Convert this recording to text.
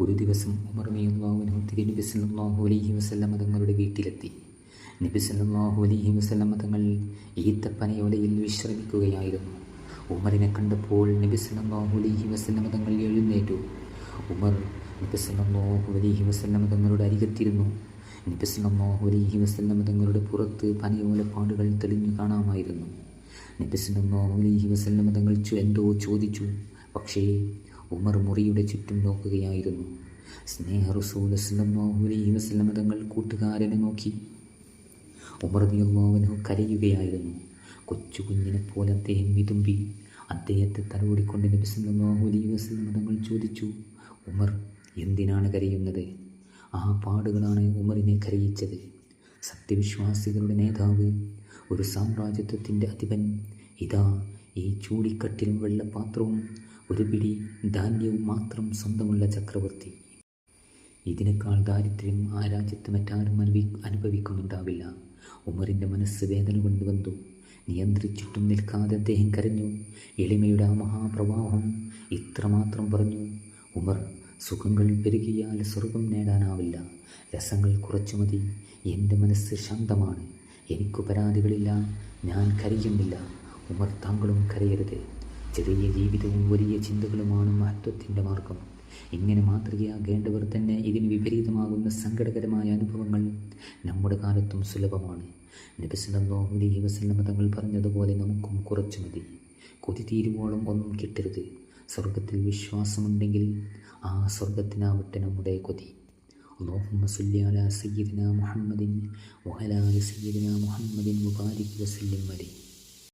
ഒരു ദിവസം ഉമർ റളിയല്ലാഹു അൻഹു നബി സല്ലല്ലാഹു അലൈഹി വസല്ലം തങ്ങളുടെ വീട്ടിലെത്തി. നബി സല്ലല്ലാഹു അലൈഹി വസല്ലം തങ്ങൾ ഈത്തപ്പനയോലയിൽ വിശ്രമിക്കുകയായിരുന്നു. ഉമറിനെ കണ്ടപ്പോൾ നബി സല്ലല്ലാഹു അലൈഹി വസല്ലം തങ്ങൾ എഴുന്നേറ്റു. ഉമർ നബി സല്ലല്ലാഹു അലൈഹി വസല്ലം തങ്ങളുടെ അരികത്തിരുന്നു. നബി സല്ലല്ലാഹു അലൈഹി വസല്ലം തങ്ങളുടെ പുറത്ത് പനയോലപ്പാടുകൾ തെളിഞ്ഞു കാണാമായിരുന്നു. നബി സല്ലല്ലാഹു അലൈഹി വസല്ലം തങ്ങൾ എന്തോ ചോദിച്ചു. പക്ഷേ ഉമർ മുറിയുടെ ചുറ്റും നോക്കുകയായിരുന്നു. സ്നേഹ റസൂൽ സല്ലല്ലാഹു അലൈഹി വസല്ലം തങ്ങൾ കൂട്ടുകാരനെ നോക്കി. ഉമർ റളിയല്ലാഹു അൻഹു കരയുകയായിരുന്നു. കൊച്ചു കുഞ്ഞിനെ പോലെ അദ്ദേഹം വിതുമ്പി. അദ്ദേഹത്തെ തലോടിക്കൊണ്ട് നബി സല്ലല്ലാഹു അലൈഹി വസല്ലം തങ്ങൾ ചോദിച്ചു, ഉമർ എന്തിനാണ് കരയുന്നത്? ആ പാടുകളാണ് ഉമറിനെ കരയിച്ചത്. സത്യവിശ്വാസികളുടെ നേതാവ്, ഒരു സാമ്രാജ്യത്വത്തിൻ്റെ അധിപൻ, ഇതാ ഈ ചൂടിക്കട്ടിലും വെള്ളപ്പാത്രവും ഒരു പിടി ധാന്യവും മാത്രം സ്വന്തമുള്ള ചക്രവർത്തി. ഇതിനേക്കാൾ ദാരിദ്ര്യം ആ രാജ്യത്ത് മറ്റാരും അനുഭവിക്കുന്നുണ്ടാവില്ല. ഉമറിൻ്റെ മനസ്സ് വേദന കൊണ്ട് വന്നു. നിയന്ത്രിച്ചിട്ടും നിൽക്കാതെ അദ്ദേഹം കരഞ്ഞു. എളിമയുടെ ആ മഹാപ്രവാഹം ഇത്രമാത്രം പറഞ്ഞു, ഉമർ, സുഖങ്ങൾ പെരുകിയാൽ സ്വർഗം നേടാനാവില്ല. രസങ്ങൾ കുറച്ചു മതി. എൻ്റെ മനസ്സ് ശാന്തമാണ്. എനിക്ക് പരാതികളില്ല. ഞാൻ കരയുന്നില്ല. ഉമർ, താങ്കളും കരയരുത്. ചെറിയ ജീവിതവും വലിയ ചിന്തകളുമാണ് മഹത്വത്തിൻ്റെ മാർഗം. ഇങ്ങനെ മാതൃകയാകേണ്ടവർ തന്നെ. ഇതിന് വിപരീതമാകുന്ന സങ്കടകരമായ അനുഭവങ്ങൾ നമ്മുടെ കാലത്തും സുലഭമാണ്. നബി സല്ലല്ലാഹു അലൈഹി വസല്ലം തങ്ങൾ പറഞ്ഞതുപോലെ നമുക്കും കുറച്ചു മതി. കൊതി തീരുവോളം ഒന്നും കിട്ടരുത്. സ്വർഗത്തിൽ വിശ്വാസമുണ്ടെങ്കിൽ ആ സ്വർഗത്തിനാവട്ടെ നമ്മുടെ കൊതി. അല്ലാഹുമ്മ സ്വല്ലി അലാ സയ്യിദിനാ മുഹമ്മദിൻ വഅലാ ആലി സയ്യിദിനാ മുഹമ്മദിൻ വബാരിക് വസല്ലിം അലൈഹി.